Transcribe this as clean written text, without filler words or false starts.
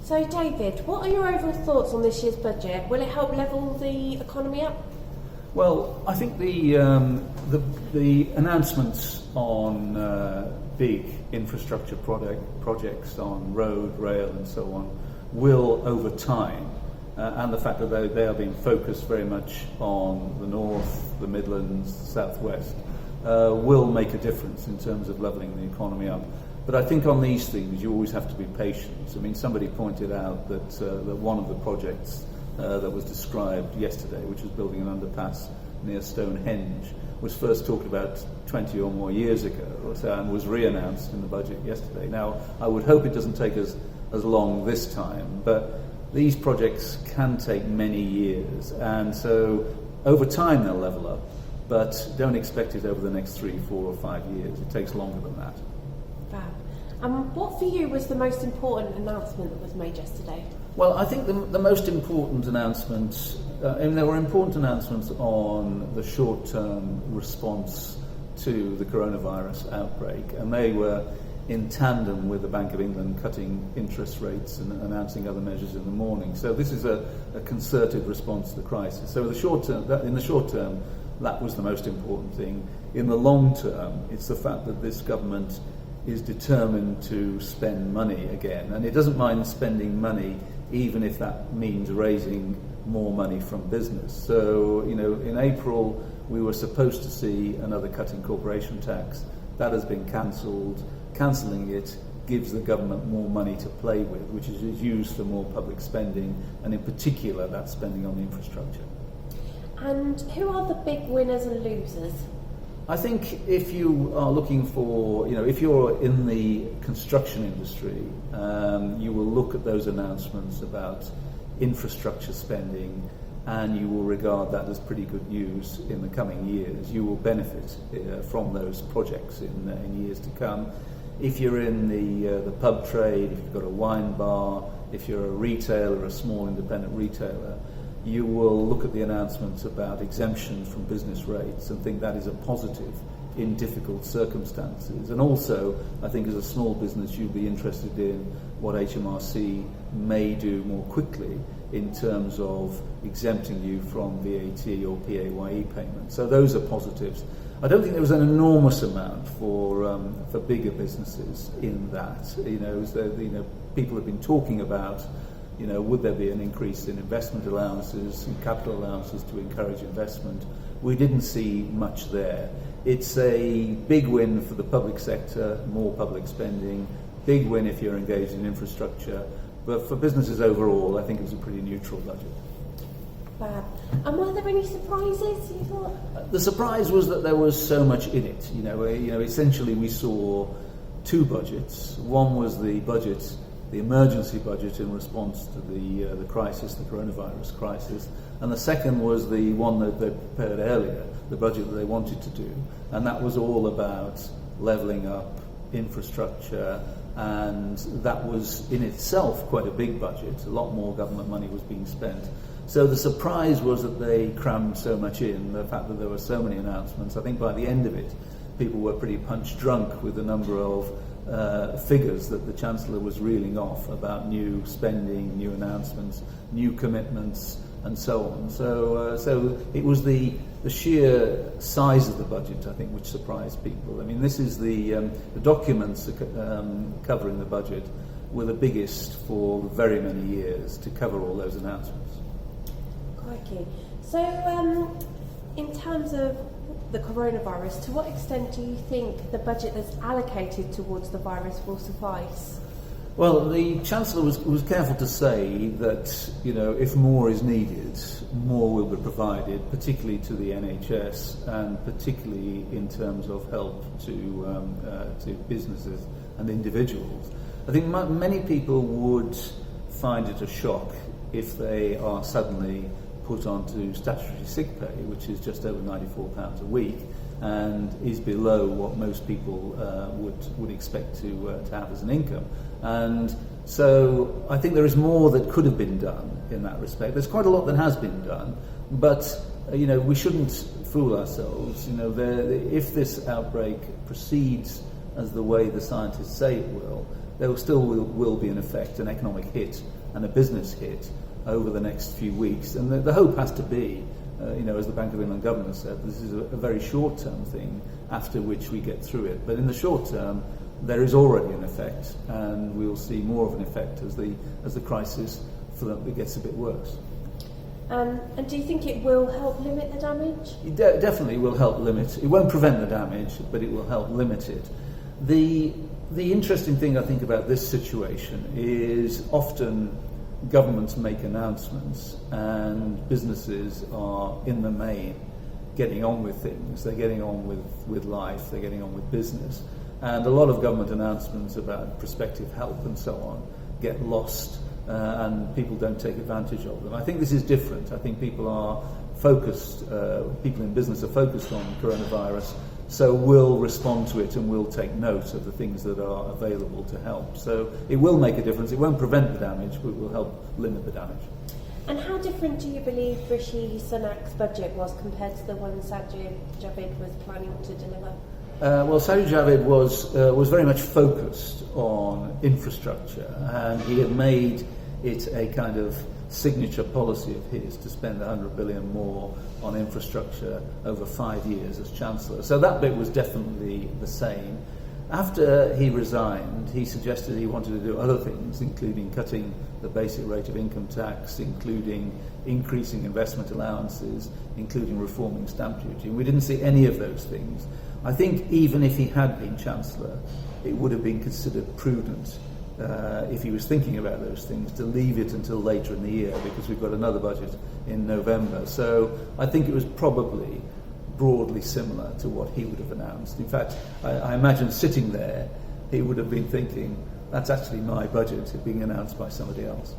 So David, what are your overall thoughts on this year's budget? Will it help level the economy up? Well, I think the announcements on big infrastructure projects on road, rail and so on will, over time, and the fact that they are being focused very much on the north, the Midlands, the southwest, will make a difference in terms of levelling the economy up. But I think on these things you always have to be patient. I mean, somebody pointed out that one of the projects that was described yesterday, which was building an underpass near Stonehenge, was first talked about 20 or more years ago and was re-announced in the budget yesterday. Now, I would hope it doesn't take us as long this time, but these projects can take many years, and so over time they'll level up, but don't expect it over the next 3, 4 or 5 years. It takes longer than that. What for you was the most important announcement that was made yesterday? Well, I think the most important announcement, there were important announcements on the short-term response to the coronavirus outbreak, and they were in tandem with the Bank of England cutting interest rates and announcing other measures in the morning. So this is a concerted response to the crisis. So in the short term, that was the most important thing. In the long term, it's the fact that this government is determined to spend money again, and it doesn't mind spending money even if that means raising more money from business. So, in April we were supposed to see another cut in corporation tax. That has been cancelled. Cancelling it gives the government more money to play with, which is used for more public spending, and in particular that spending on the infrastructure. And who are the big winners and losers? I think if you are looking for, if you're in the construction industry, you will look at those announcements about infrastructure spending and you will regard that as pretty good news in the coming years. You will benefit from those projects in years to come. If you're in the pub trade, if you've got a wine bar, if you're a retailer, a small independent retailer, you will look at the announcements about exemption from business rates and think that is a positive in difficult circumstances. And also, I think as a small business, you'll be interested in what HMRC may do more quickly in terms of exempting you from VAT or PAYE payments. So those are positives. I don't think there was an enormous amount for bigger businesses in that. People have been talking about, would there be an increase in investment allowances and capital allowances to encourage investment? We didn't see much there. It's a big win for the public sector, more public spending, big win if you're engaged in infrastructure, but for businesses overall, I think it was a pretty neutral budget. Fab. And were there any surprises, you thought? The surprise was that there was so much in it. Essentially we saw two budgets. One was the emergency budget in response to the crisis, the coronavirus crisis, and the second was the one that they prepared earlier, the budget that they wanted to do, and that was all about levelling up infrastructure, and that was in itself quite a big budget. A lot more government money was being spent. So the surprise was that they crammed so much in, the fact that there were so many announcements. I think by the end of it, people were pretty punch drunk with the number of figures that the Chancellor was reeling off about new spending, new announcements, new commitments, and so on. So it was the sheer size of the budget, I think, which surprised people. I mean, this is the documents covering the budget were the biggest for very many years to cover all those announcements. Crikey. So, in terms of the coronavirus, to what extent do you think the budget that's allocated towards the virus will suffice? Well, the Chancellor was careful to say that, if more is needed, more will be provided, particularly to the NHS and particularly in terms of help to businesses and individuals. I think many people would find it a shock if they are suddenly put onto statutory sick pay, which is just over £94 a week, and is below what most people would expect to have as an income. And so I think there is more that could have been done in that respect. There's quite a lot that has been done, but we shouldn't fool ourselves. If this outbreak proceeds as the way the scientists say it will, there still will be, in effect, an economic hit and a business hit over the next few weeks. And the hope has to be, as the Bank of England governor said, this is a very short-term thing after which we get through it. But in the short term, there is already an effect, and we will see more of an effect as the crisis it gets a bit worse. And do you think it will help limit the damage? It definitely will help limit. It won't prevent the damage, but it will help limit it. The interesting thing I think about this situation is often governments make announcements and businesses are in the main getting on with things. They're getting on with life, they're getting on with business. And a lot of government announcements about prospective help and so on get lost and people don't take advantage of them. I think this is different. I think people are focused, people in business are focused on coronavirus, so will respond to it and will take note of the things that are available to help. So it will make a difference. It won't prevent the damage, but it will help limit the damage. And how different do you believe Rishi Sunak's budget was compared to the one Sajid Javid was planning to deliver? Well, Sajid Javid was very much focused on infrastructure, and he had made it a kind of signature policy of his to spend 100 billion more on infrastructure over 5 years as Chancellor. So that bit was definitely the same. After he resigned, he suggested he wanted to do other things, including cutting the basic rate of income tax, including increasing investment allowances, including reforming stamp duty. And we didn't see any of those things. I think even if he had been Chancellor, it would have been considered prudent if he was thinking about those things to leave it until later in the year, because we've got another budget in November. So I think it was probably broadly similar to what he would have announced. In fact, I imagine sitting there, he would have been thinking, that's actually my budget being announced by somebody else.